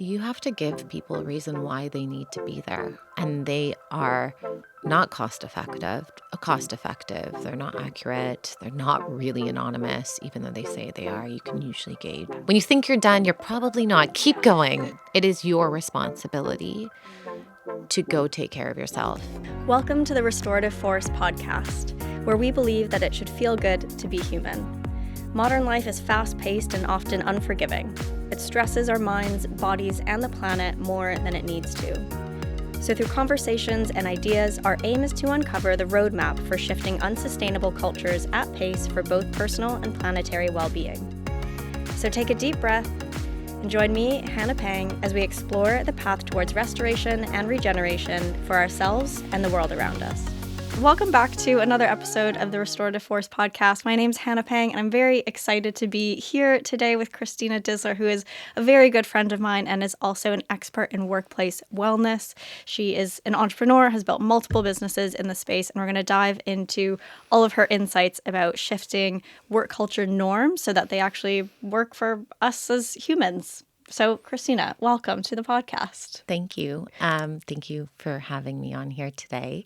you have to give people a reason why they need to be there. And they are not cost effective. They're not accurate. They're not really anonymous, even though they say they are. You can usually gauge. When you think you're done, you're probably not. Keep going. It is your responsibility to go take care of yourself. Welcome to the Restorative Force podcast, where we believe that it should feel good to be human. Modern life is fast-paced and often unforgiving. It stresses our minds, bodies, and the planet more than it needs to. So through conversations and ideas, our aim is to uncover the roadmap for shifting unsustainable cultures at pace for both personal and planetary well-being. So take a deep breath and join me, Hannah Pang, as we explore the path towards restoration and regeneration for ourselves and the world around us. Welcome back to another episode of the Restorative Force podcast. My name's Hannah Pang, and I'm very excited to be here today with Christina Disler, who is a very good friend of mine and is also an expert in workplace wellness. She is an entrepreneur, has built multiple businesses in the space, and we're going to dive into all of her insights about shifting work culture norms so that they actually work for us as humans. So, Christina, welcome to the podcast. Thank you. Thank you for having me on here today.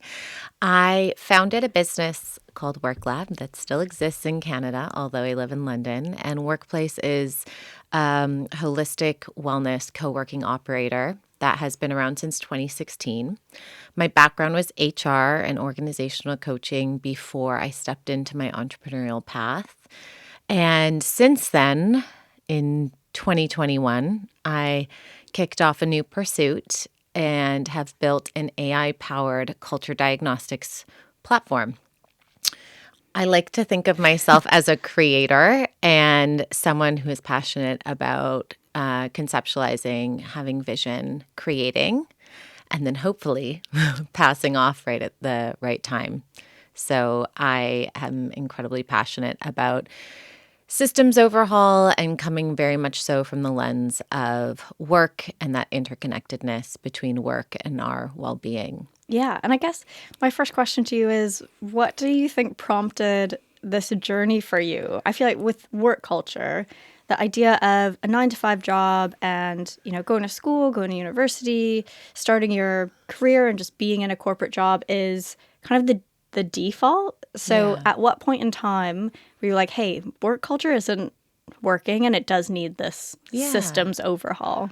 I founded a business called Werklab that still exists in Canada, although I live in London. And Workplace is a holistic wellness co-working operator that has been around since 2016. My background was HR and organizational coaching before I stepped into my entrepreneurial path. And since then, in 2021, I kicked off a new pursuit and have built an AI-powered culture diagnostics platform. I like to think of myself as a creator and someone who is passionate about conceptualizing, having vision, creating, and then hopefully passing off right at the right time. So I am incredibly passionate about systems overhaul and coming very much so from the lens of work and that interconnectedness between work and our well-being. Yeah, and I guess my first question to you is, what do you think prompted this journey for you? I feel like with work culture, the idea of a 9-to-5 job and, going to school, going to university, starting your career and just being in a corporate job is kind of the default. So At what point in time were you like, hey, work culture isn't working and it does need this systems overhaul?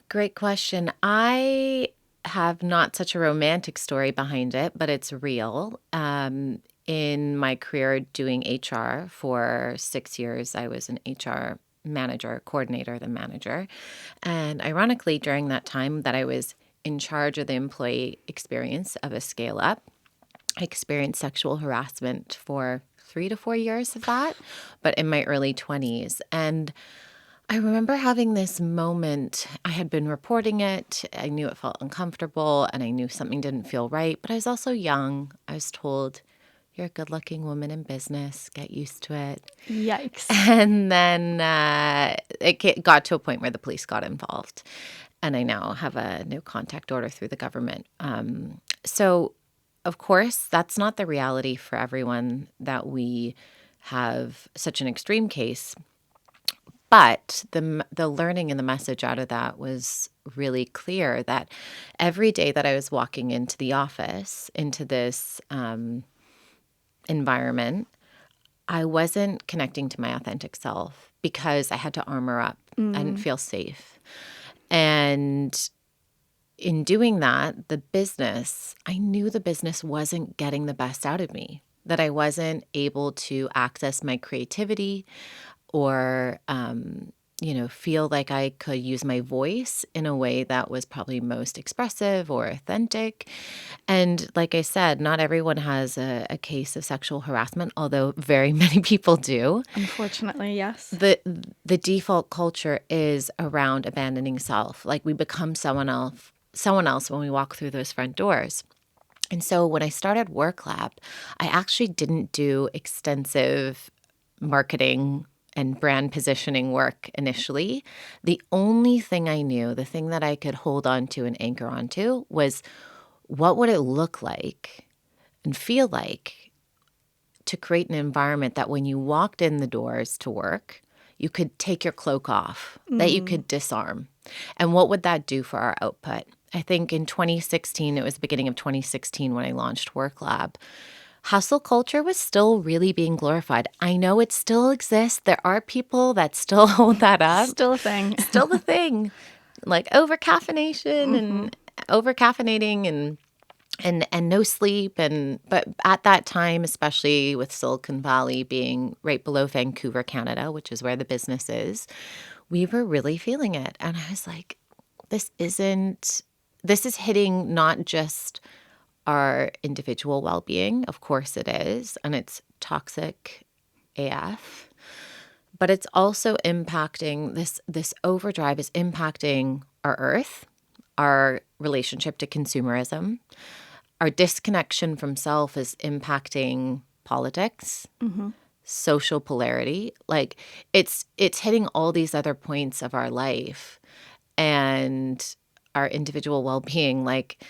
Great question. I have not such a romantic story behind it, but it's real. In my career doing HR for 6 years, I was an HR manager, coordinator, then manager. And ironically, during that time that I was in charge of the employee experience of a scale up, I experienced sexual harassment for 3 to 4 years of that, but in my early 20s. And I remember having this moment. I had been reporting it. I knew it felt uncomfortable and I knew something didn't feel right, but I was also young. I was told, you're a good-looking woman in business. Get used to it. Yikes. And then it got to a point where the police got involved. And I now have a no contact order through the government. So of course, that's not the reality for everyone that we have such an extreme case. But the learning and the message out of that was really clear that every day that I was walking into the office, into this environment, I wasn't connecting to my authentic self because I had to armor up. I didn't feel safe. And in doing that, I knew the business wasn't getting the best out of me, that I wasn't able to access my creativity or, feel like I could use my voice in a way that was probably most expressive or authentic. And like I said, not everyone has a case of sexual harassment, although very many people do. Unfortunately, yes. The default culture is around abandoning self. Like we become someone else when we walk through those front doors. And so when I started Werklab, I actually didn't do extensive marketing and brand positioning work initially. The only thing I knew, the thing that I could hold on to and anchor onto was what would it look like and feel like to create an environment that when you walked in the doors to work, you could take your cloak off, that you could disarm. And what would that do for our output? I think in 2016, it was the beginning of 2016 when I launched Werklab, hustle culture was still really being glorified. I know it still exists. There are people that still hold that up. Still a thing. Still the thing. Like over-caffeination and over-caffeinating and no sleep. But at that time, especially with Silicon Valley being right below Vancouver, Canada, which is where the business is, we were really feeling it. And I was like, this is hitting not just our individual well-being. Of course it is, and it's toxic AF. But it's also impacting this overdrive is impacting our earth, our relationship to consumerism. Our disconnection from self is impacting politics, social polarity. Like it's hitting all these other points of our life and our individual well-being. Like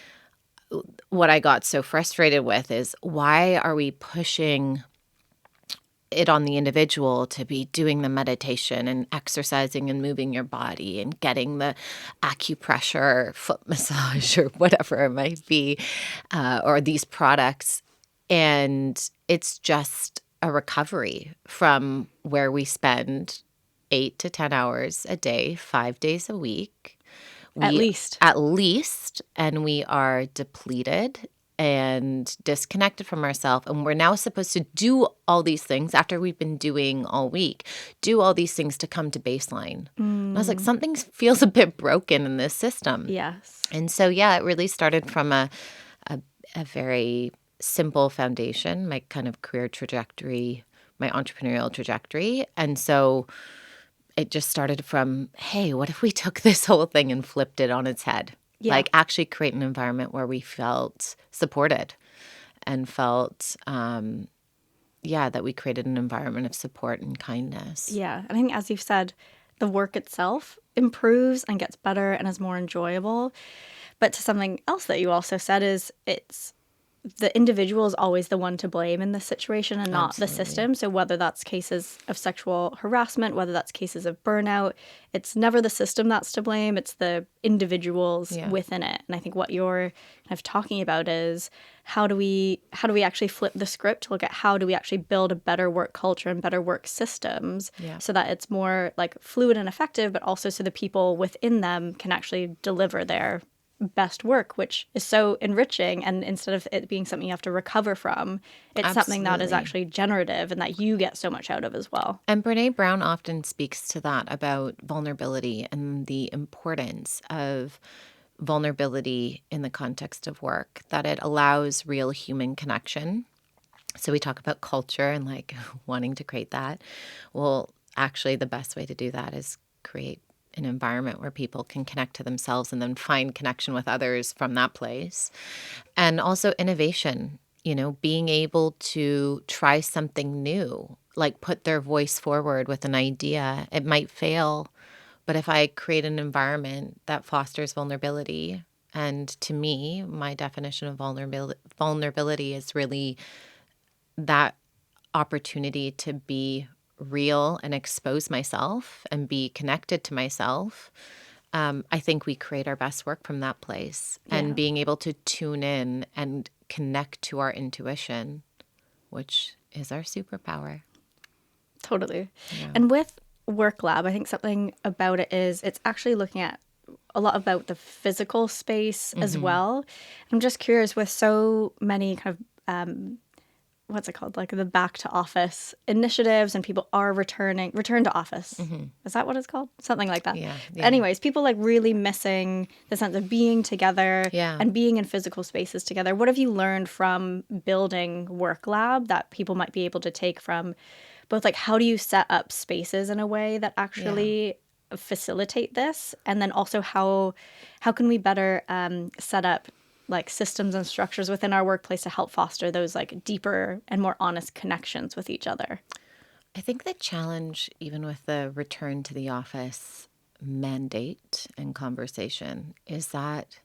what I got so frustrated with is, why are we pushing it on the individual to be doing the meditation and exercising and moving your body and getting the acupressure, foot massage, or whatever it might be, or these products. And it's just a recovery from where we spend 8 to 10 hours a day, 5 days a week. At least. At least. And we are depleted and disconnected from ourselves. And we're now supposed to do all these things after we've been doing all week, do all these things to come to baseline. And I was like, something feels a bit broken in this system. Yes. And so, yeah, it really started from a very simple foundation, my kind of career trajectory, my entrepreneurial trajectory. And so it just started from, hey, what if we took this whole thing and flipped it on its head? Yeah. Like actually create an environment where we felt supported and felt, that we created an environment of support and kindness. Yeah. And I think, as you've said, the work itself improves and gets better and is more enjoyable. But to something else that you also said is, it's the individual is always the one to blame in this situation and not the system. So whether that's cases of sexual harassment, whether that's cases of burnout, it's never the system that's to blame. It's the individuals within it. And I think what you're kind of talking about is, how do we actually flip the script to look at how do we actually build a better work culture and better work systems so that it's more like fluid and effective, but also so the people within them can actually deliver their best work, which is so enriching. And instead of it being something you have to recover from, it's something that is actually generative and that you get so much out of as well. And Brene Brown often speaks to that about vulnerability and the importance of vulnerability in the context of work, that it allows real human connection. So we talk about culture and like wanting to create that. Well, actually, the best way to do that is create an environment where people can connect to themselves and then find connection with others from that place. And also innovation, being able to try something new, like put their voice forward with an idea. It might fail, but if I create an environment that fosters vulnerability, and to me, my definition of vulnerability is really that opportunity to be real and expose myself and be connected to myself. I think we create our best work from that place. And being able to tune in and connect to our intuition, which is our superpower. Totally. Yeah. And with Werklab, I think something about it is it's actually looking at a lot about the physical space as well. I'm just curious, with so many kind of what's it called? Like the back to office initiatives, and people are return to office. Is that what it's called? Something like that. Yeah. Anyways, people like really missing the sense of being together and being in physical spaces together. What have you learned from building Werklab that people might be able to take from both, like, how do you set up spaces in a way that actually facilitate this? And then also how can we better set up like systems and structures within our workplace to help foster those like deeper and more honest connections with each other? I think the challenge, even with the return to the office mandate and conversation, is that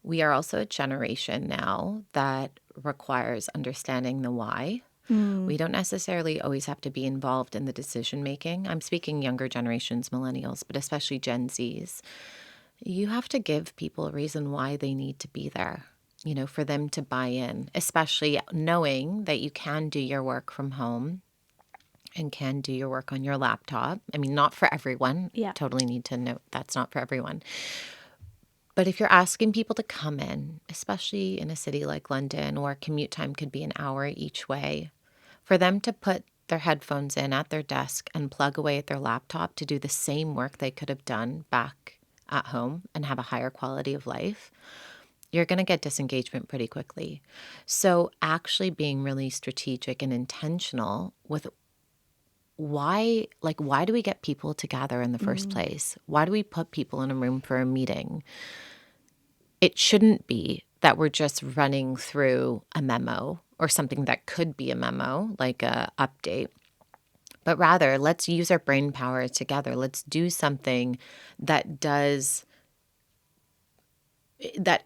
we are also a generation now that requires understanding the why. We don't necessarily always have to be involved in the decision making. I'm speaking younger generations, millennials, but especially Gen Zs. You have to give people a reason why they need to be there, for them to buy in, especially knowing that you can do your work from home and can do your work on your laptop. I mean, not for everyone. Yeah. Totally need to note that's not for everyone. But if you're asking people to come in, especially in a city like London where commute time could be an hour each way, for them to put their headphones in at their desk and plug away at their laptop to do the same work they could have done back at home and have a higher quality of life, you're going to get disengagement pretty quickly. So actually being really strategic and intentional with why do we get people to gather in the first place? Why do we put people in a room for a meeting? It shouldn't be that we're just running through a memo or something that could be a memo, like a update. But rather, let's use our brain power together. Let's do something that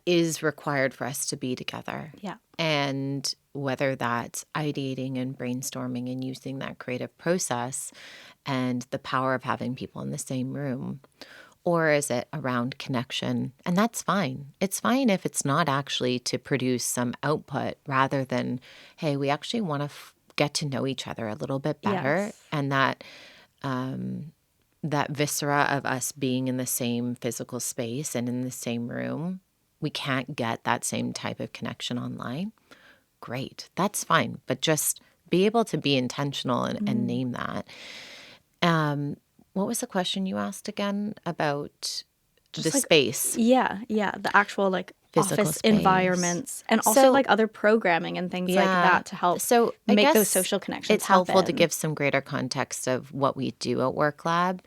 is required for us to be together. Yeah. And whether that's ideating and brainstorming and using that creative process and the power of having people in the same room, or is it around connection? And that's fine. It's fine if it's not actually to produce some output rather than, hey, we actually want to get to know each other a little bit better. Yes. And that viscera of us being in the same physical space and in the same room, we can't get that same type of connection online. Great. That's fine. But just be able to be intentional and name that. What was the question you asked again about Just the space? Yeah. The actual Physical office space. environments and also So- other programming and things like that to help So I make guess those social connections it's helpful to happen. give some greater context of what we do at Werklab.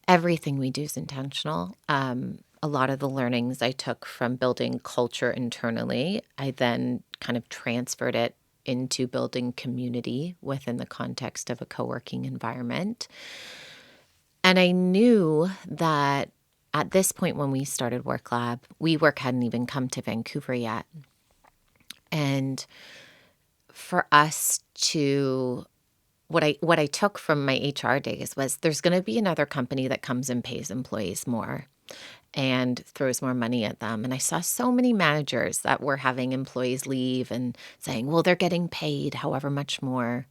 Everything we do is intentional. A lot of the learnings I took from building culture internally, I then kind of transferred it into building community within the context of a co-working environment. And I knew that at this point when we started Werklab, WeWork hadn't even come to Vancouver yet. And for us to, what I took from my HR days was there's going to be another company that comes and pays employees more and throws more money at them. And I saw so many managers that were having employees leave and saying, well, they're getting paid however much more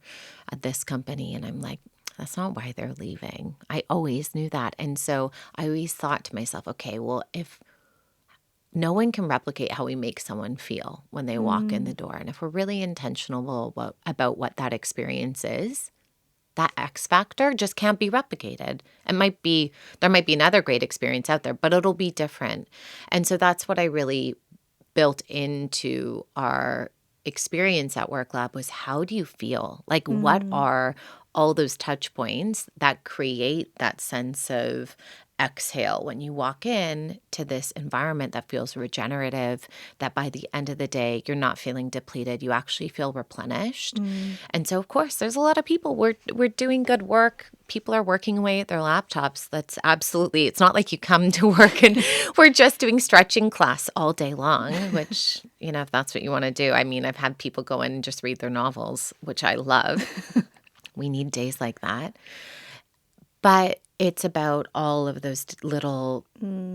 at this company. And I'm like, that's not why they're leaving. I always knew that. And so I always thought to myself, okay, well, if no one can replicate how we make someone feel when they walk in the door, and if we're really intentional about what that experience is, that X factor just can't be replicated. There might be another great experience out there, but it'll be different. And so that's what I really built into our experience at Werklab was, how do you feel? Like, what are all those touch points that create that sense of exhale when you walk in to this environment that feels regenerative, that by the end of the day, you're not feeling depleted, you actually feel replenished. And so, of course, there's a lot of people, we're doing good work. People are working away at their laptops. That's absolutely, it's not like you come to work and we're just doing stretching class all day long, which, if that's what you want to do. I mean, I've had people go in and just read their novels, which I love. We need days like that. But it's about all of those little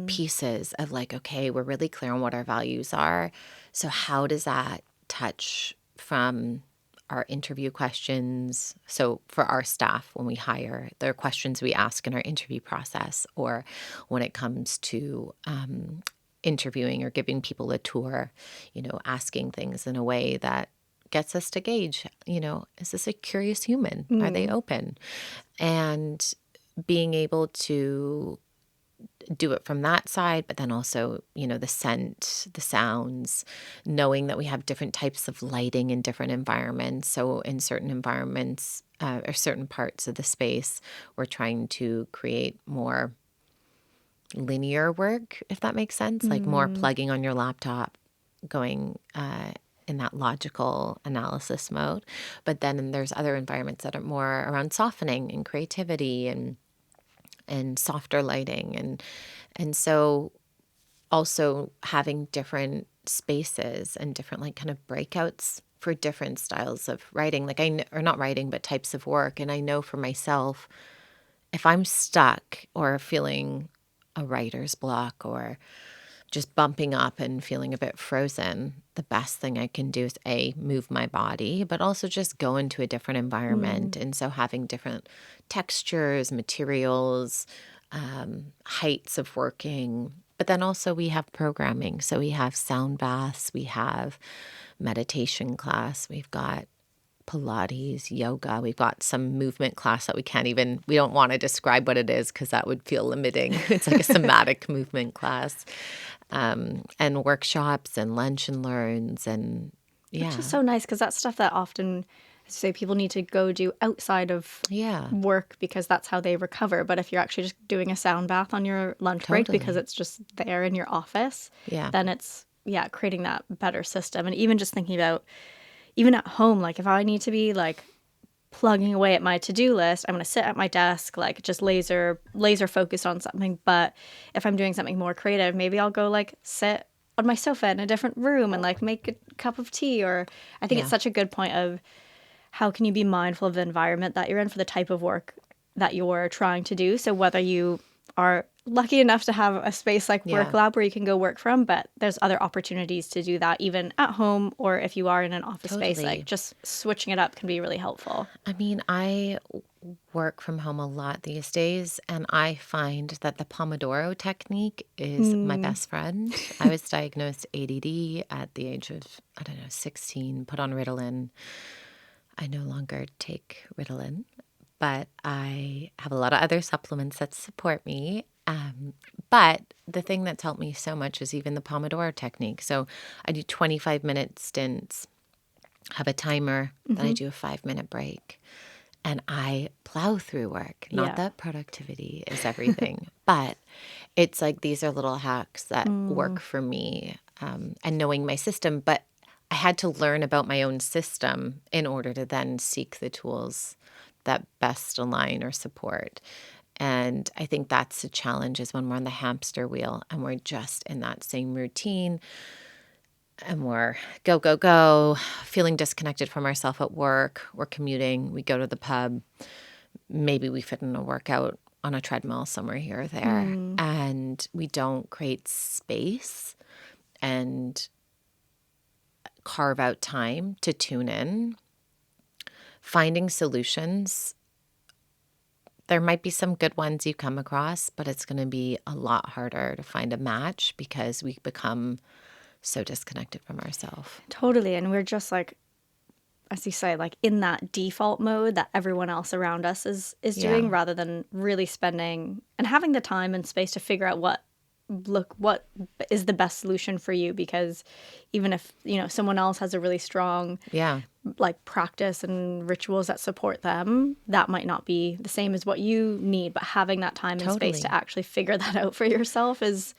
pieces of okay, we're really clear on what our values are. So how does that touch from our interview questions? So for our staff, when we hire, there are questions we ask in our interview process, or when it comes to interviewing or giving people a tour, asking things in a way that gets us to gauge, is this a curious human? Are they open? And being able to do it from that side, but then also, the scent, the sounds, knowing that we have different types of lighting in different environments. So in certain environments or certain parts of the space, we're trying to create more linear work, if that makes sense, like more plugging on your laptop, going in that logical analysis mode. But then there's other environments that are more around softening and creativity and softer lighting. And so also having different spaces and different kind of breakouts for different styles of writing, like or not writing, but types of work. And I know for myself, if I'm stuck or feeling a writer's block or just bumping up and feeling a bit frozen, the best thing I can do is move my body, but also just go into a different environment. And so having different textures, materials, heights of working. But then also we have programming. So we have sound baths, we have meditation class, we've got Pilates, yoga. We've got some movement class that we don't want to describe what it is because that would feel limiting. It's like a somatic movement class, and workshops and lunch and learns. And yeah. Which is so nice because that's stuff that often, say, people need to go do outside of work because that's how they recover. But if you're actually just doing a sound bath on your lunch break because it's just there in your office, then it's, creating that better system. And even just thinking about, even at home, like if I need to be like plugging away at my to-do list, I'm going to sit at my desk, like just laser focused on something. But if I'm doing something more creative, maybe I'll go like sit on my sofa in a different room and like make a cup of tea. Or I think it's such a good point of how can you be mindful of the environment that you're in for the type of work that you're trying to do. So whether you are lucky enough to have a space like Werklab where you can go work from, but there's other opportunities to do that even at home, or if you are in an office space, like just switching it up can be really helpful. I mean, I work from home a lot these days, and I find that the Pomodoro technique is my best friend. I was diagnosed ADD at the age of, 16, put on Ritalin. I no longer take Ritalin, but I have a lot of other supplements that support me. But the thing that's helped me so much is even the Pomodoro technique. So I do 25-minute stints, have a timer, then I do a 5-minute break. And I plow through work. Not that productivity is everything, but it's like these are little hacks that work for me, and knowing my system. But I had to learn about my own system in order to then seek the tools that best align or support. And I think that's the challenge, is when we're on the hamster wheel and we're just in that same routine and we're go, go, go, feeling disconnected from ourselves at work. We're commuting. We go to the pub. Maybe we fit in a workout on a treadmill somewhere here or there. And we don't create space and carve out time to tune in. Finding solutions. There might be some good ones you come across, but it's going to be a lot harder to find a match because we become so disconnected from ourselves. Totally. And we're just like, as you say, like in that default mode that everyone else around us is doing, rather than really spending and having the time and space to figure out what is the best solution for you. Because even if, someone else has a really strong like practice and rituals that support them, that might not be the same as what you need. But having that time and space to actually figure that out for yourself is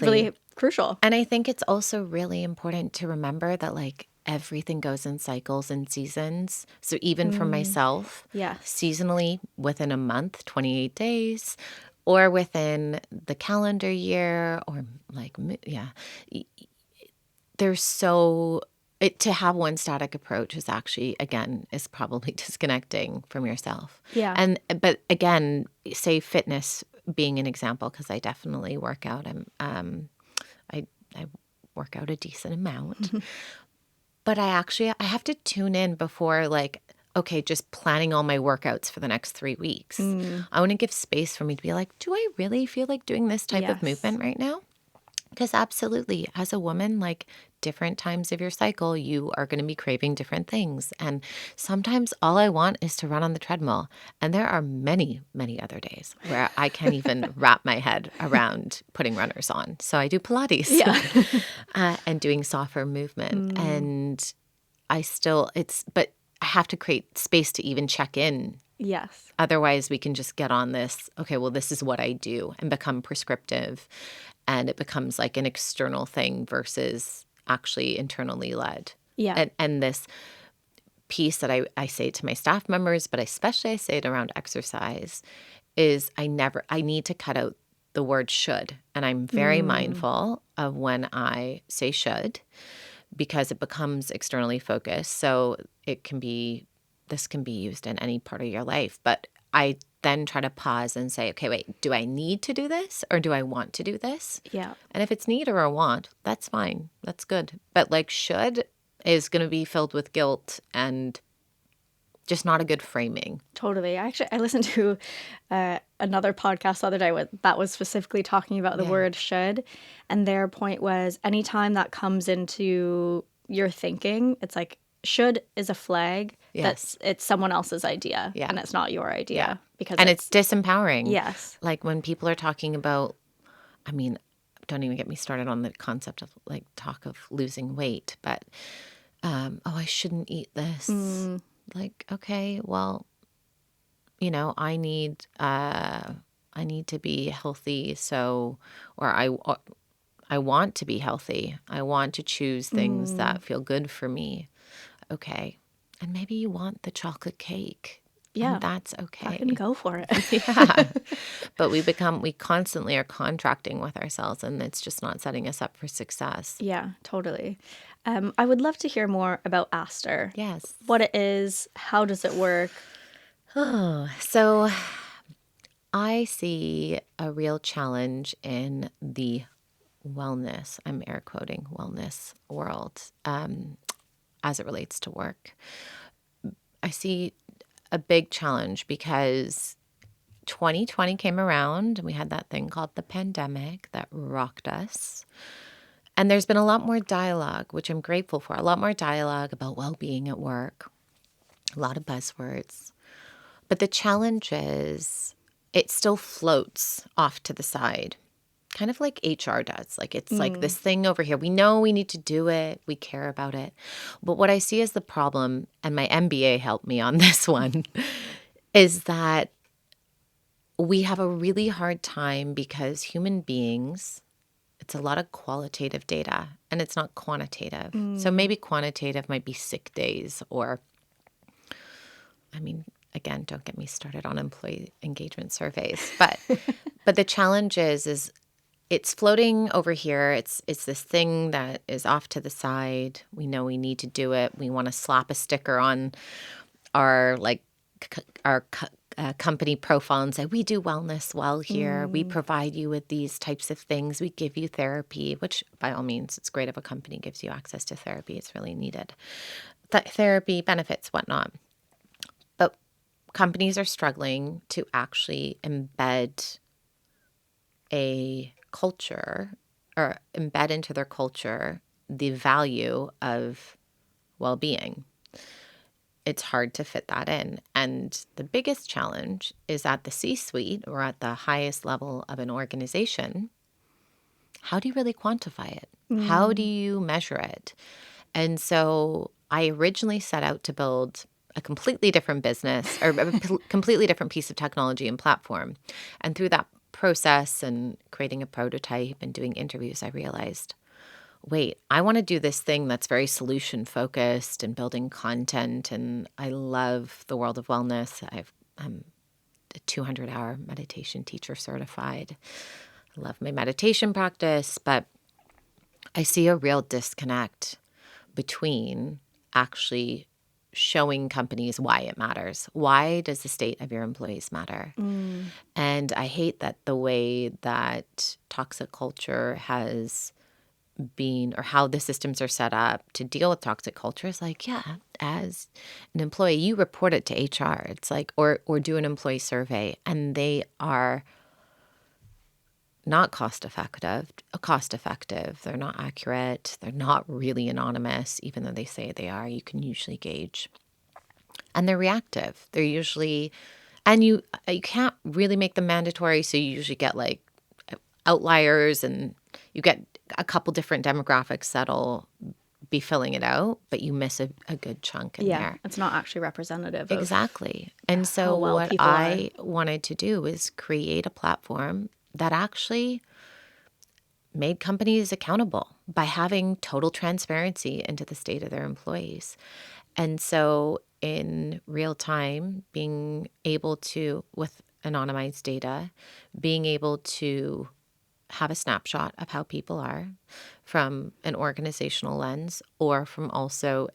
really crucial. And I think it's also really important to remember that like everything goes in cycles and seasons. So even for myself, seasonally within a month, 28 days, or within the calendar year, or like, there's to have one static approach is actually, again, is probably disconnecting from yourself. Yeah. But again, say fitness being an example, because I definitely work out. I work out a decent amount, but I have to tune in before, like, okay, just planning all my workouts for the next 3 weeks. I want to give space for me to be like, do I really feel like doing this type of movement right now? Because absolutely, as a woman, like different times of your cycle, you are going to be craving different things. And sometimes all I want is to run on the treadmill. And there are many, many other days where I can't even wrap my head around putting runners on. So I do Pilates and doing softer movement. And but I have to create space to even check in. Yes. Otherwise, we can just get on this, okay, well, this is what I do, and become prescriptive. And it becomes like an external thing versus actually internally led. Yeah. And this piece that I say to my staff members, but especially I say it around exercise, is I need to cut out the word should. And I'm very mindful of when I say should, because it becomes externally focused. So this can be used in any part of your life. But I then try to pause and say, okay, wait, do I need to do this or do I want to do this? Yeah. And if it's need or a want, that's fine. That's good. But like should is going to be filled with guilt and just not a good framing. Totally. I listened to another podcast the other day that was specifically talking about the word should. And their point was anytime that comes into your thinking, it's like should is a flag Yes. it's someone else's idea Yeah. and it's not your idea. Yeah. Because And it's disempowering. Yes. Like when people are talking about, I mean, don't even get me started on the concept of like talk of losing weight, but, oh, I shouldn't eat this. Like, okay, well, you know, I need to be healthy. So, or I want to be healthy. I want to choose things that feel good for me. Okay. And maybe you want the chocolate cake. Yeah. And that's okay. Fucking go for it. Yeah. But we constantly are contracting with ourselves and it's just not setting us up for success. Yeah, totally. I would love to hear more about Aster. Yes. What it is, how does it work? Oh, so I see a real challenge in the wellness, I'm air quoting wellness world, as it relates to work. I see a big challenge because 2020 came around and we had that thing called the pandemic that rocked us. And there's been a lot more dialogue, which I'm grateful for, a lot more dialogue about well-being at work, a lot of buzzwords. But the challenge is it still floats off to the side, kind of like HR does. Like it's like this thing over here. We know we need to do it. We care about it. But what I see as the problem, and my MBA helped me on this one, is that we have a really hard time because human beings, it's a lot of qualitative data and it's not quantitative. So maybe quantitative might be sick days or, I mean, again, don't get me started on employee engagement surveys. But the challenge is it's floating over here. It's this thing that is off to the side. We know we need to do it. We want to slap a sticker on our company profile and say, we do wellness well here. We provide you with these types of things. We give you therapy, which by all means, it's great if a company gives you access to therapy. It's really needed. Therapy, benefits, whatnot. But companies are struggling to actually embed a culture or embed into their culture the value of well-being. It's hard to fit that in. And the biggest challenge is at the C-suite or at the highest level of an organization. How do you really quantify it? How do you measure it? And so I originally set out to build a completely different business or a completely different piece of technology and platform. And through that process and creating a prototype and doing interviews, I realized, wait, I want to do this thing that's very solution focused and building content. And I love the world of wellness. I'm a 200-hour meditation teacher certified. I love my meditation practice, but I see a real disconnect between actually showing companies why it matters. Why does the state of your employees matter? And I hate that the way that toxic culture has been, or how the systems are set up to deal with toxic culture is like, yeah, as an employee, you report it to HR. It's like, or do an employee survey, and they are not cost effective. They're not accurate. They're not really anonymous, even though they say they are. You can usually gauge. And they're reactive. They're usually, and you can't really make them mandatory. So you usually get like outliers, and you get a couple different demographics that'll be filling it out, but you miss a good chunk in there. It's not actually representative. Exactly. And so what I wanted to do is create a platform that actually made companies accountable by having total transparency into the state of their employees. And so in real time, being able to, with anonymized data, being able to have a snapshot of how people are from an organizational lens, or from also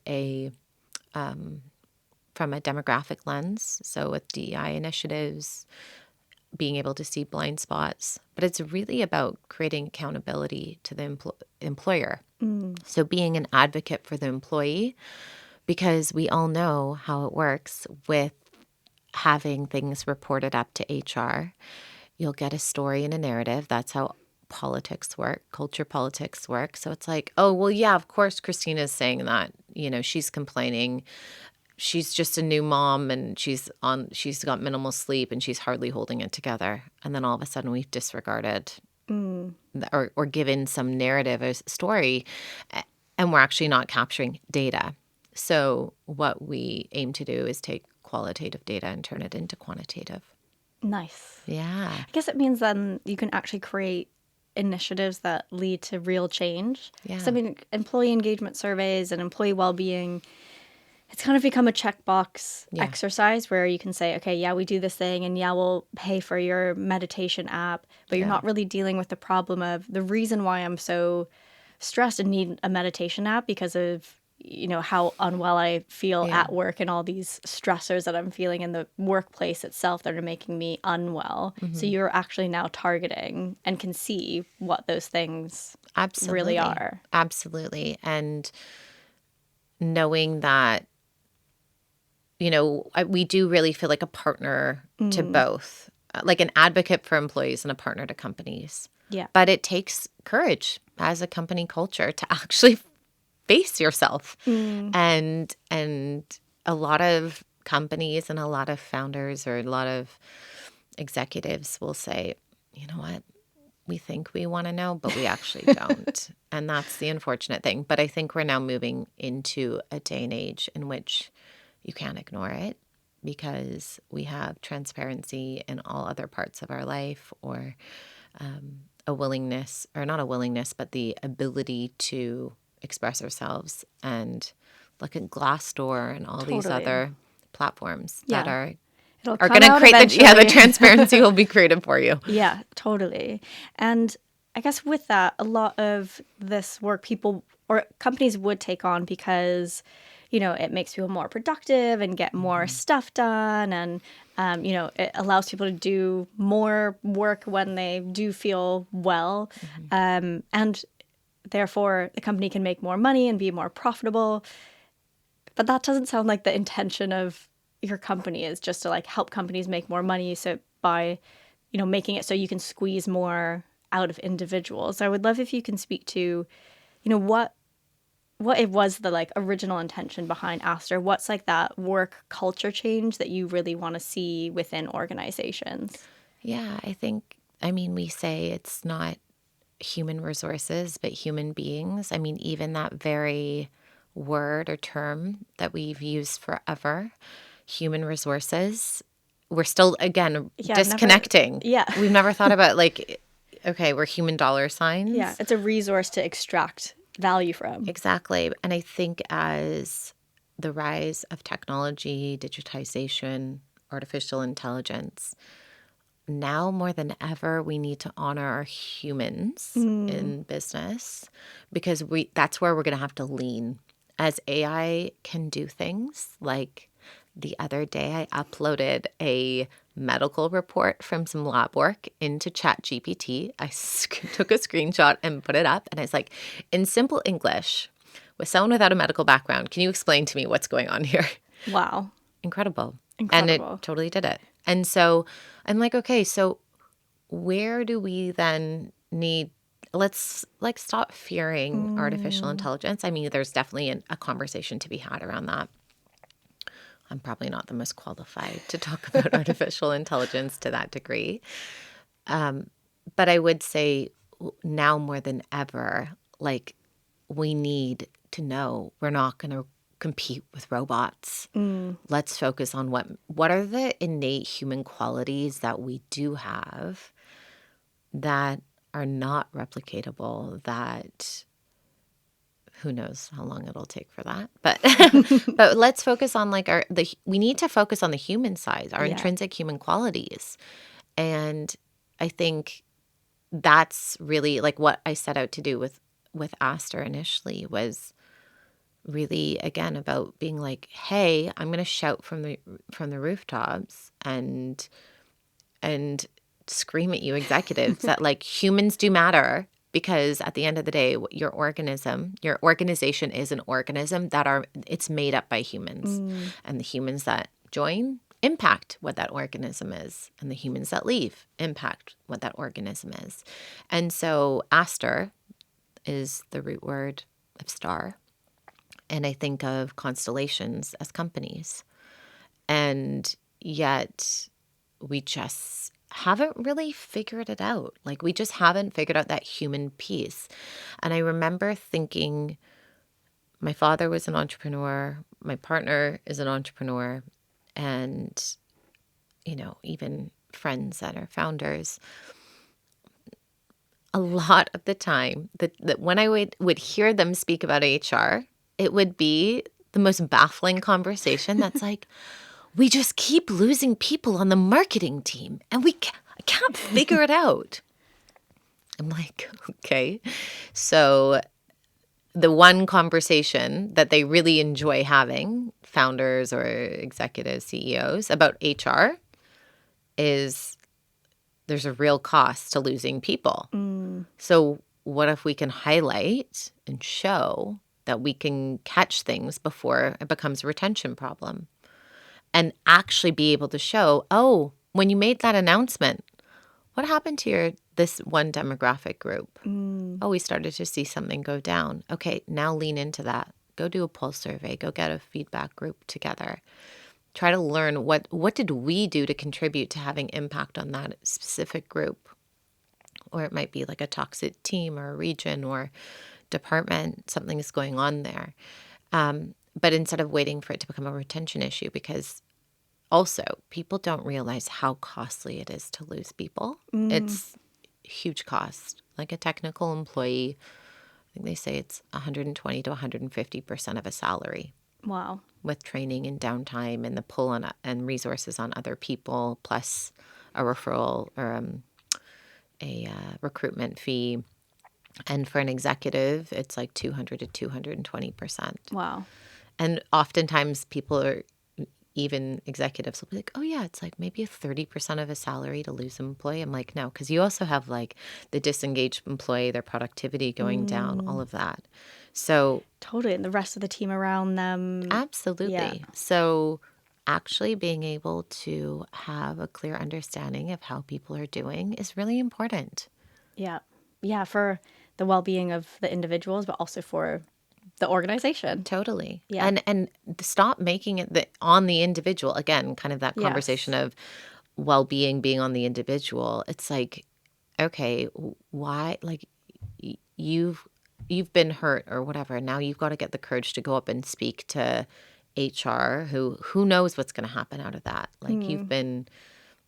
from a demographic lens. So with DEI initiatives, being able to see blind spots. But it's really about creating accountability to the employer. So being an advocate for the employee, because we all know how it works with having things reported up to HR. You'll get a story and a narrative. That's how politics work, culture politics work. So it's like, oh, well, yeah, of course, Christina's saying that, she's complaining. She's just a new mom and she's got minimal sleep and she's hardly holding it together. And then all of a sudden we've disregarded or given some narrative or story, and we're actually not capturing data. So what we aim to do is take qualitative data and turn it into quantitative. Nice. Yeah. I guess it means then you can actually create initiatives that lead to real change. Yeah. So, I mean, employee engagement surveys and employee well-being, it's kind of become a checkbox exercise where you can say, okay, yeah, we do this thing, and yeah, we'll pay for your meditation app, but you're not really dealing with the problem of the reason why I'm so stressed and need a meditation app because of how unwell I feel at work and all these stressors that I'm feeling in the workplace itself that are making me unwell. So you're actually now targeting and can see what those things really are. Absolutely. And knowing that, we do really feel like a partner to both, like an advocate for employees and a partner to companies. Yeah. But it takes courage as a company culture to actually face yourself. And a lot of companies and a lot of founders or a lot of executives will say, you know what, we think we want to know, but we actually don't. And that's the unfortunate thing. But I think we're now moving into a day and age in which you can't ignore it, because we have transparency in all other parts of our life, or a willingness, or not a willingness, but the ability to express ourselves, and look at Glassdoor and all these other platforms that are going to create the transparency will be created for you. Yeah, totally. And I guess with that, a lot of this work people or companies would take on because, it makes people more productive and get more stuff done. And, it allows people to do more work when they do feel well. And therefore, the company can make more money and be more profitable. But that doesn't sound like the intention of your company, is just to help companies make more money. So by, making it so you can squeeze more out of individuals. I would love if you can speak to, what it was the original intention behind Aster. What's that work culture change that you really want to see within organizations? Yeah, we say it's not human resources, but human beings. Even that very word or term that we've used forever, human resources, we're still, again, disconnecting. We've never thought about okay, we're human dollar signs. Yeah, it's a resource to extract value from. Exactly. And I think as the rise of technology, digitization, artificial intelligence, now more than ever, we need to honor our humans in business, because that's where we're going to have to lean. As AI can do things, like the other day I uploaded a medical report from some lab work into ChatGPT. I took a screenshot and put it up, and it's like, in simple English, with someone without a medical background, can you explain to me what's going on here? Wow. Incredible. And it totally did it. And so I'm like, okay, so where do we then need, let's stop fearing artificial intelligence. There's definitely a conversation to be had around that. I'm probably not the most qualified to talk about artificial intelligence to that degree. But I would say now more than ever, we need to know we're not going to compete with robots. Let's focus on what are the innate human qualities that we do have that are not replicatable, that who knows how long it'll take for that. But but let's focus on we need to focus on the human side, our intrinsic human qualities. And I think that's really like what I set out to do with Aster initially was really, again, about being like, hey, I'm going to shout from the rooftops and scream at you executives that like humans do matter, because at the end of the day, your organization is an organism it's made up by humans, and the humans that join impact what that organism is, and the humans that leave impact what that organism is. And so Aster is the root word of star. And I think of constellations as companies. And yet we just haven't really figured it out. Like, we just haven't figured out that human piece. And I remember thinking, my father was an entrepreneur, my partner is an entrepreneur, and, even friends that are founders. A lot of the time that when I would hear them speak about HR, it would be the most baffling conversation that's like, we just keep losing people on the marketing team and I can't figure it out. I'm like, okay. So the one conversation that they really enjoy having, founders or executives, CEOs, about HR is there's a real cost to losing people. So what if we can highlight and show that we can catch things before it becomes a retention problem, and actually be able to show, oh, when you made that announcement, what happened to this one demographic group? Oh, we started to see something go down. Okay, now lean into that. Go do a pulse survey. Go get a feedback group together. Try to learn what did we do to contribute to having impact on that specific group. Or it might be like a toxic team or a region or department. Something is going on there. But instead of waiting for it to become a retention issue, because also people don't realize how costly it is to lose people. It's huge cost. Like a technical employee, I think they say it's 120 to 150% of a salary. Wow. With training and downtime and the pull on and resources on other people, plus a referral or a recruitment fee. And for an executive, it's like 200 to 220%. Wow. And oftentimes people are, even executives will be like, oh yeah, it's like maybe a 30% of a salary to lose an employee. I'm like, no, because you also have like the disengaged employee, their productivity going down, all of that. So totally. And the rest of the team around them. Absolutely. Yeah. So actually being able to have a clear understanding of how people are doing is really important. Yeah. Yeah. For the well-being of the individuals, but also for the organization. Totally. Yeah. And stop making it on the individual. Again, kind of that conversation of well-being being on the individual. It's like, okay, why? Like you've been hurt or whatever. Now you've got to get the courage to go up and speak to HR, who knows what's going to happen out of that. Like you've been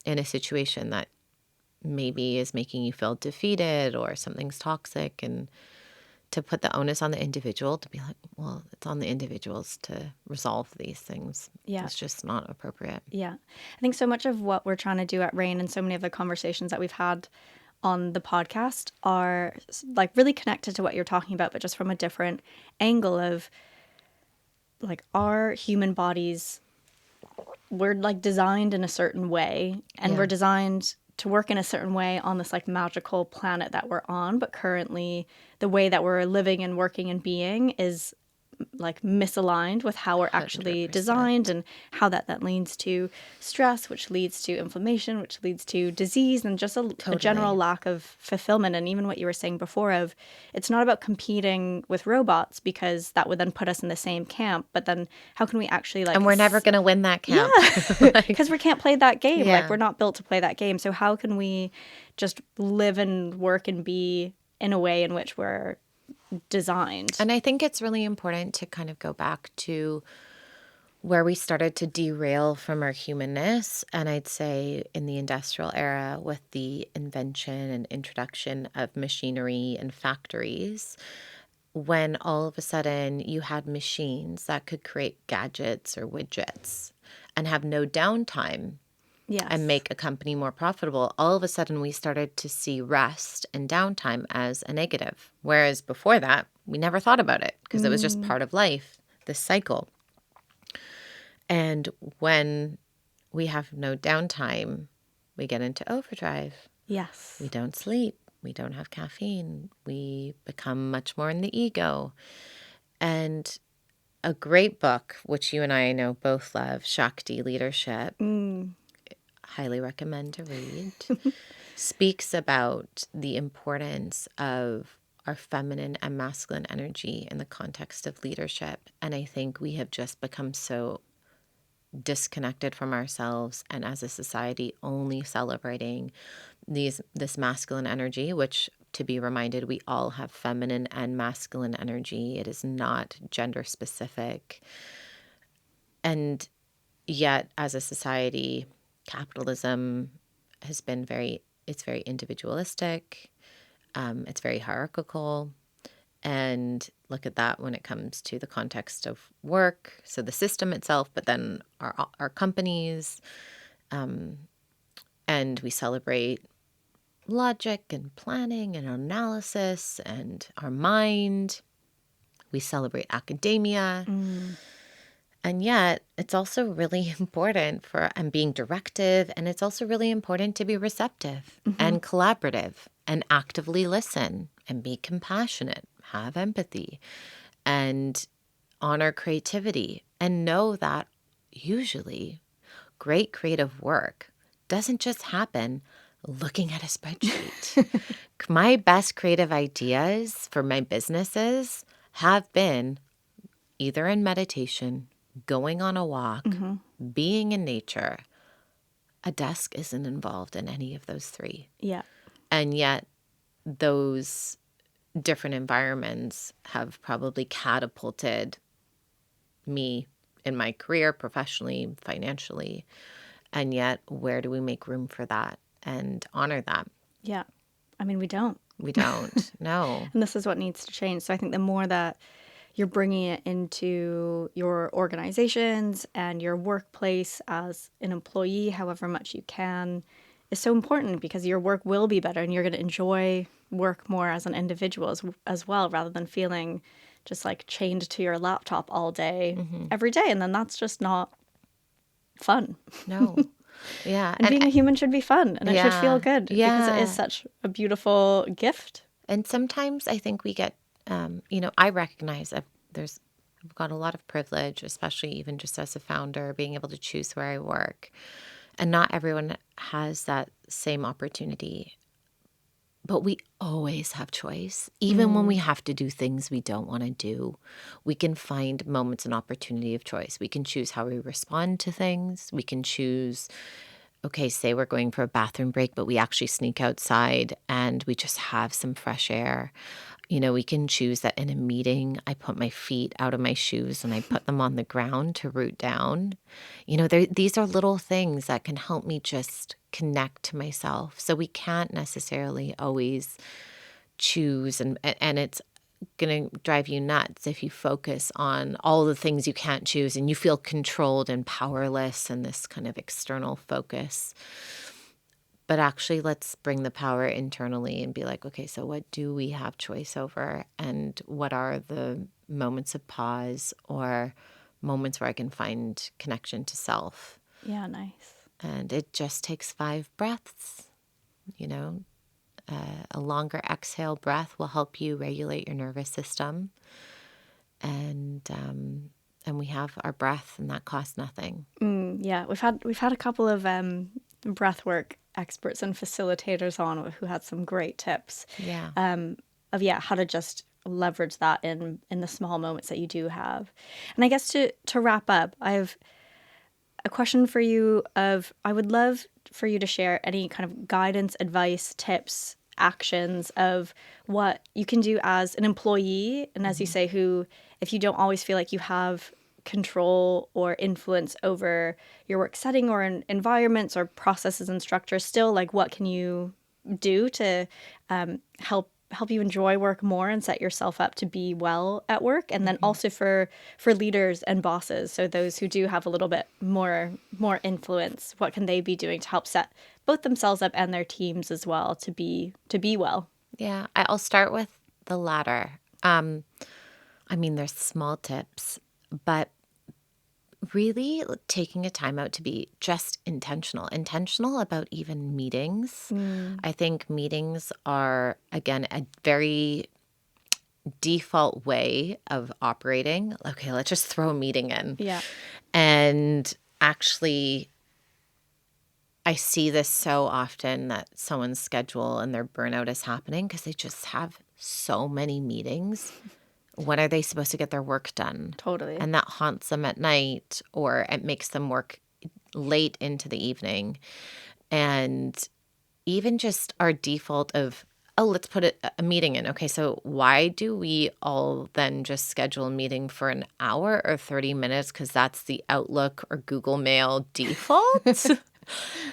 in a situation that maybe is making you feel defeated or something's toxic, and to put the onus on the individual to be like, well, it's on the individuals to resolve these things. Yeah. It's just not appropriate. Yeah. I think so much of what we're trying to do at Rain and so many of the conversations that we've had on the podcast are like really connected to what you're talking about, but just from a different angle of like our human bodies, we're like designed in a certain way, and we're designed to work in a certain way on this like magical planet that we're on. But currently the way that we're living and working and being is like misaligned with how we're actually 100%. designed, and how that leads to stress, which leads to inflammation, which leads to disease, and just a general lack of fulfillment. And even what you were saying before of, it's not about competing with robots, because that would then put us in the same camp. But then how can we actually like... And we're never going to win that camp. Yeah, because we can't play that game. Yeah. Like we're not built to play that game. So how can we just live and work and be in a way in which we're designed? And I think it's really important to kind of go back to where we started to derail from our humanness. And I'd say in the industrial era, with the invention and introduction of machinery and factories, when all of a sudden you had machines that could create gadgets or widgets and have no downtime, Yes. and make a company more profitable, all of a sudden we started to see rest and downtime as a negative. Whereas before that, we never thought about it because it was just part of life, this cycle. And when we have no downtime, we get into overdrive. Yes. We don't sleep. We don't have caffeine. We become much more in the ego. And a great book, which you and I know both love, Shakti Leadership, highly recommend to read, speaks about the importance of our feminine and masculine energy in the context of leadership. And I think we have just become so disconnected from ourselves and as a society only celebrating this masculine energy, which, to be reminded, we all have feminine and masculine energy. It is not gender specific. And yet, as a society, capitalism has been it's very individualistic. It's very hierarchical. And look at that when it comes to the context of work. So the system itself, but then our companies. And we celebrate logic and planning and analysis and our mind. We celebrate academia. And yet it's also really important and being directive. And it's also really important to be receptive and collaborative and actively listen and be compassionate, have empathy and honor creativity, and know that usually great creative work doesn't just happen looking at a spreadsheet. My best creative ideas for my businesses have been either in meditation, going on a walk, being in nature. A desk isn't involved in any of those three. Yeah. And yet those different environments have probably catapulted me in my career, professionally, financially. And yet, where do we make room for that and honor that? Yeah. I mean, we don't. We don't. No. And this is what needs to change. So I think the more that you're bringing it into your organizations and your workplace as an employee, however much you can, is so important, because your work will be better and you're going to enjoy work more as an individual as well, rather than feeling just like chained to your laptop all day, every day. And then that's just not fun. No. Yeah. And being a human should be fun, and it should feel good, because it Yeah. is such a beautiful gift. And sometimes I think we get, I recognize I've got a lot of privilege, especially even just as a founder, being able to choose where I work. And not everyone has that same opportunity. But we always have choice. Even when we have to do things we don't want to do, we can find moments and opportunity of choice. We can choose how we respond to things. We can choose, okay, say we're going for a bathroom break, but we actually sneak outside and we just have some fresh air. We can choose that in a meeting, I put my feet out of my shoes and I put them on the ground to root down. These are little things that can help me just connect to myself. So we can't necessarily always choose, and it's going to drive you nuts if you focus on all the things you can't choose and you feel controlled and powerless and this kind of external focus. But actually, let's bring the power internally and be like, okay, so what do we have choice over? And what are the moments of pause or moments where I can find connection to self? Yeah, nice. And it just takes 5 breaths. A longer exhale breath will help you regulate your nervous system. And we have our breath, and that costs nothing. Yeah, we've had a couple of breathwork experts and facilitators on who had some great tips. Yeah. Of how to just leverage that in the small moments that you do have. And I guess to wrap up, I have a question for you. I would love for you to share any kind of guidance, advice, tips, actions of what you can do as an employee, and as you say, who, if you don't always feel like you have control or influence over your work setting or environments or processes and structures, still, like, what can you do to help help you enjoy work more and set yourself up to be well at work. And then also for leaders and bosses, so those who do have a little bit more influence, what can they be doing to help set both themselves up and their teams as well to be well? Yeah, I'll start with the latter. I mean, there's small tips, but really taking a time out to be just intentional about even meetings. I think meetings are, again, a very default way of operating. Okay, let's just throw a meeting in. Yeah. And actually, I see this so often that someone's schedule and their burnout is happening because they just have so many meetings. When are they supposed to get their work done? Totally. And that haunts them at night, or it makes them work late into the evening. And even just our default of, oh, let's put a meeting in. Okay, so why do we all then just schedule a meeting for an hour or 30 minutes? Because that's the Outlook or Google Mail default.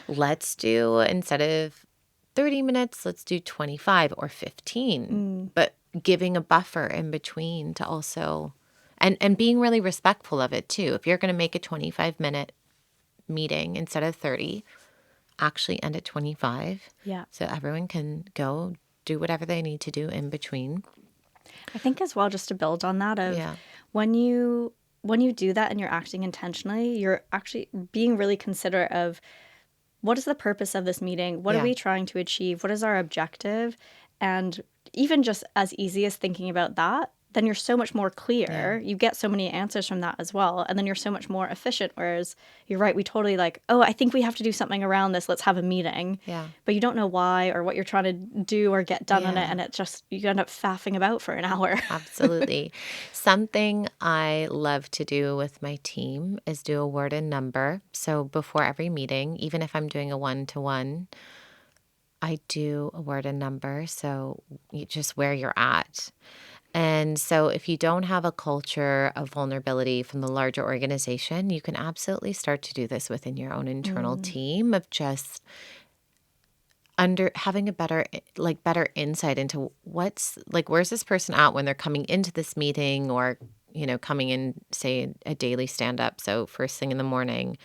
Let's do, instead of 30 minutes, let's do 25 or 15. But giving a buffer in between to also, and being really respectful of it too. If you're going to make a 25-minute meeting instead of 30, actually end at 25. Yeah. So everyone can go do whatever they need to do in between. I think as well, just to build on that, of Yeah. when you do that and you're acting intentionally, you're actually being really considerate of what is the purpose of this meeting? What are Yeah. we trying to achieve? What is our objective? And even just as easy as thinking about that, then you're so much more clear. You get so many answers from that as well. And then you're so much more efficient. Whereas you're right, we totally like, oh, I think we have to do something around this. Let's have a meeting. Yeah. But you don't know why or what you're trying to do or get done on it. Yeah. And it just, you end up faffing about for an hour. Absolutely. Something I love to do with my team is do a word and number. So before every meeting, even if I'm doing a one-to-one, I do a word and number. So just where you're at. And so if you don't have a culture of vulnerability from the larger organization, you can absolutely start to do this within your own internal team of just having a better insight into where's this person at when they're coming into this meeting, or coming in, say, a daily stand up. So first thing in the morning,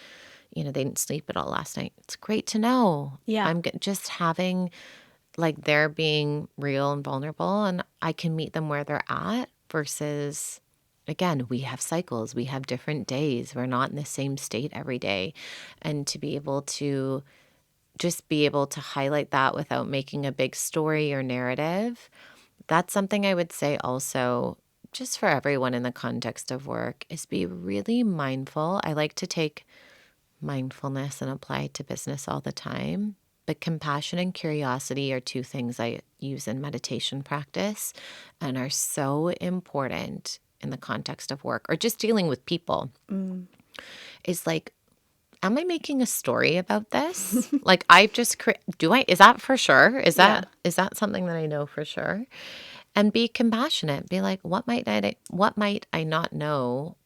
they didn't sleep at all last night. It's great to know. Yeah. I'm just having, they're being real and vulnerable, and I can meet them where they're at versus, again, we have cycles, we have different days. We're not in the same state every day. And to be able to highlight that without making a big story or narrative, that's something I would say also, just for everyone in the context of work, is be really mindful. I like to take mindfulness and apply it to business all the time. But compassion and curiosity are two things I use in meditation practice and are so important in the context of work or just dealing with people. Is am I making a story about this? I've just is that for sure? Is that something that I know for sure? And be compassionate. Be like, what might I not know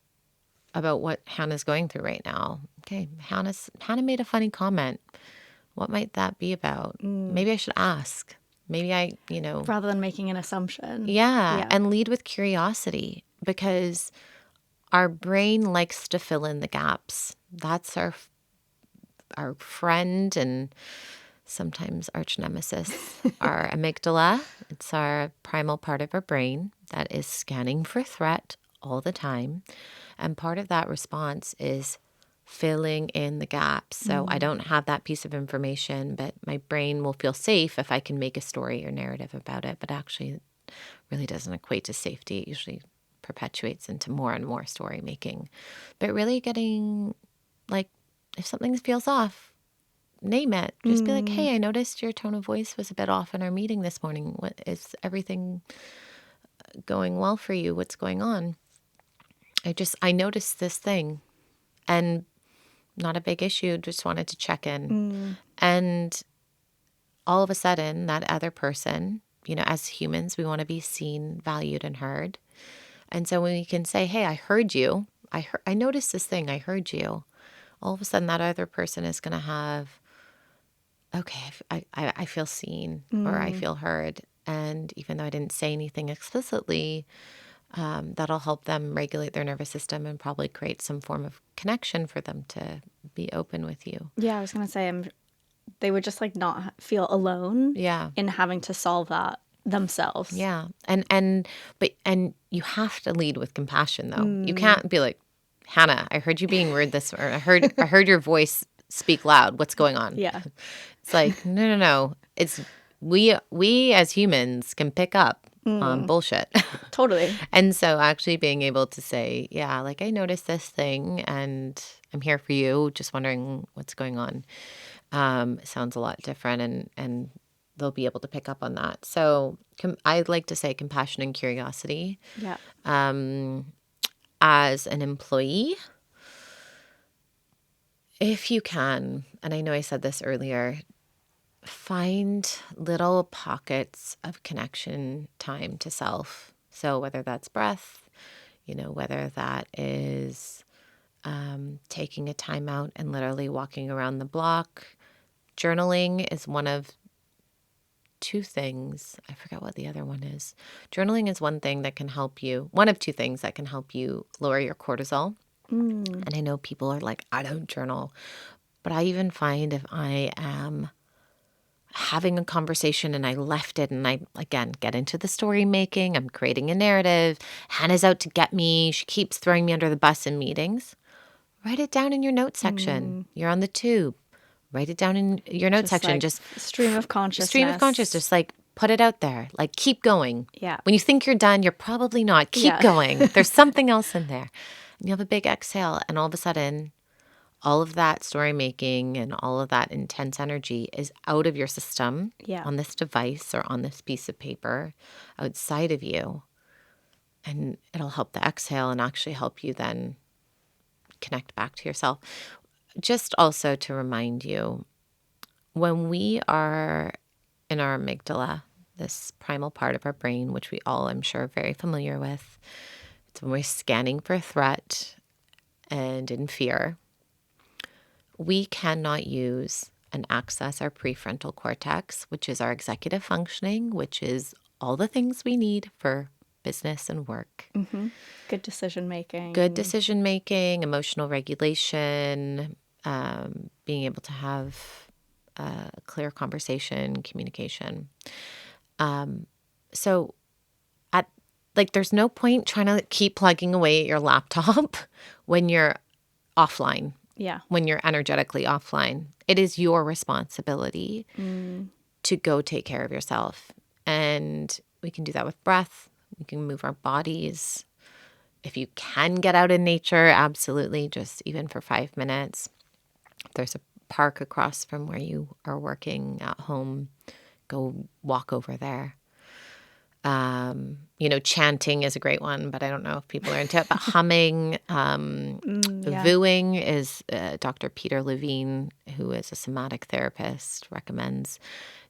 about what Hannah's going through right now? Okay, Hannah made a funny comment. What might that be about? Maybe I should ask. Maybe Rather than making an assumption. Yeah, and lead with curiosity, because our brain likes to fill in the gaps. That's our friend and sometimes arch nemesis, our amygdala. It's our primal part of our brain that is scanning for threat all the time. And part of that response is filling in the gaps. So I don't have that piece of information, but my brain will feel safe if I can make a story or narrative about it. But actually, it really doesn't equate to safety. It usually perpetuates into more and more story making. But really getting, if something feels off, name it. Just be like, hey, I noticed your tone of voice was a bit off in our meeting this morning. Is everything going well for you? What's going on? I noticed this thing, and not a big issue. Just wanted to check in. And all of a sudden, that other person, as humans, we want to be seen, valued, and heard. And so when we can say, hey, I heard you. I noticed this thing. I heard you. All of a sudden, that other person is going to have, okay, I feel seen or I feel heard. And even though I didn't say anything explicitly, that'll help them regulate their nervous system and probably create some form of connection for them to be open with you. Yeah, I was going to say, they would just like not feel alone Yeah. in having to solve that themselves. Yeah. And you have to lead with compassion though. You can't be like, Hannah, I heard you being rude this, or I heard your voice speak loud. What's going on? Yeah. It's like, no. It's we as humans can pick up on bullshit. Totally. And so actually being able to say, yeah, like I noticed this thing and I'm here for you, just wondering what's going on. Sounds a lot different and they'll be able to pick up on that. So I'd like to say compassion and curiosity. Yeah. As an employee, if you can, and I know I said this earlier, find little pockets of connection time to self. So whether that's breath, whether that is taking a time out and literally walking around the block. Journaling is one of two things. I forgot what the other one is. Journaling is one thing that can help you, one of two things that can help you lower your cortisol. And I know people are like, I don't journal. But I even find if I am having a conversation and I left it and I, again, get into the story making, I'm creating a narrative, Hannah's out to get me, she keeps throwing me under the bus in meetings, write it down in your notes section. You're on the tube. Write it down in your notes section. Like just stream of consciousness. Just like put it out there. Like keep going. Yeah. When you think you're done, you're probably not. Keep going. There's something else in there. And you have a big exhale and all of a sudden, all of that story making and all of that intense energy is out of your system on this device or on this piece of paper outside of you. And it'll help the exhale and actually help you then connect back to yourself. Just also to remind you, when we are in our amygdala, this primal part of our brain, which we all, I'm sure, are very familiar with, it's when we're scanning for threat and in fear, we cannot use and access our prefrontal cortex, which is our executive functioning, which is all the things we need for business and work. Mm-hmm. Good decision making, emotional regulation, being able to have a clear conversation, communication. So there's no point trying to keep plugging away at your laptop when you're offline. Yeah. When you're energetically offline. It is your responsibility to go take care of yourself. And we can do that with breath. We can move our bodies. If you can get out in nature, absolutely, just even for 5 minutes. If there's a park across from where you are working at home, go walk over there. Chanting is a great one, but I don't know if people are into it. But humming, vooing is Dr. Peter Levine, who is a somatic therapist, recommends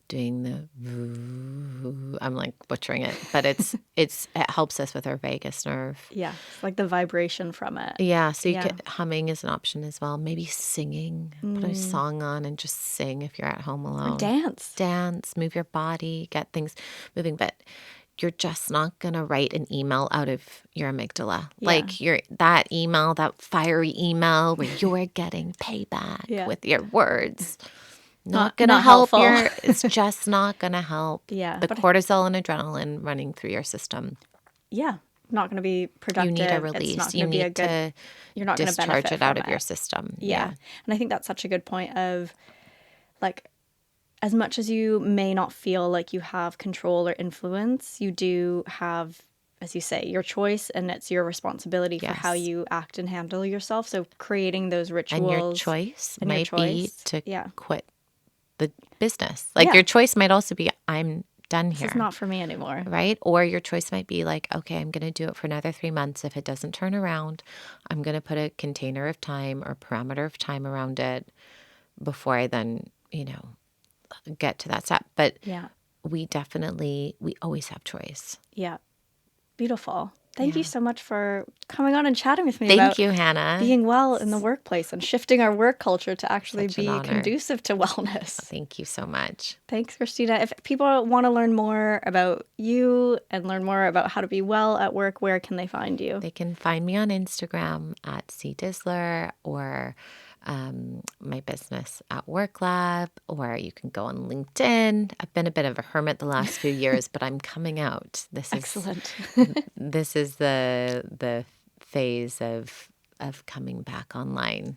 doing the voo. I'm like butchering it, but it helps us with our vagus nerve. Yeah, it's like the vibration from it. Yeah, so humming is an option as well. Maybe singing, put a song on and just sing if you're at home alone. Or dance, move your body, get things moving. But you're just not going to write an email out of your amygdala. Yeah. Like that email, that fiery email where you're getting payback with your words. Not going to help it's just not going to help the cortisol and adrenaline running through your system. Yeah. Not going to be productive. You need a release. You need to you're not going to discharge benefit it out from of your system. Yeah. And I think that's such a good point of like, as much as you may not feel like you have control or influence, you do have, as you say, your choice, and it's your responsibility for how you act and handle yourself. So creating those rituals. And your choice might be to quit the business. Your choice might also be, I'm done here. It's not for me anymore. Right? Or your choice might be like, okay, I'm going to do it for another 3 months. If it doesn't turn around, I'm going to put a container of time or parameter of time around it before I then, get to that step. But we always have choice. Yeah. Beautiful. Thank you so much for coming on and chatting with me Thank about you, Hannah. being well in the workplace and shifting our work culture to actually Such an be honor. conducive to wellness. Thank you so much. Thanks, Christina. If people want to learn more about you and learn more about how to be well at work, where can they find you? They can find me on Instagram at @CDisler or my business at Werklab, or you can go on LinkedIn. I've been a bit of a hermit the last few years, but I'm coming out. Excellent. This is the phase of coming back online.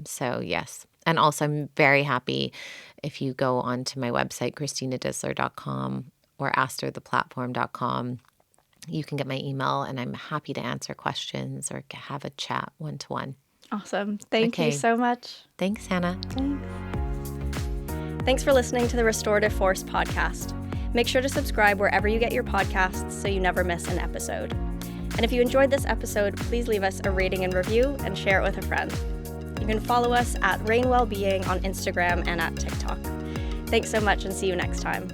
So yes. And also I'm very happy if you go onto my website, christinadisler.com or astertheplatform.com. You can get my email, and I'm happy to answer questions or have a chat one-to-one. Awesome. Thank you so much. Thanks, Hannah. Thanks for listening to the Restorative Force podcast. Make sure to subscribe wherever you get your podcasts so you never miss an episode. And if you enjoyed this episode, please leave us a rating and review and share it with a friend. You can follow us at Wellbeing on Instagram and at TikTok. Thanks so much, and see you next time.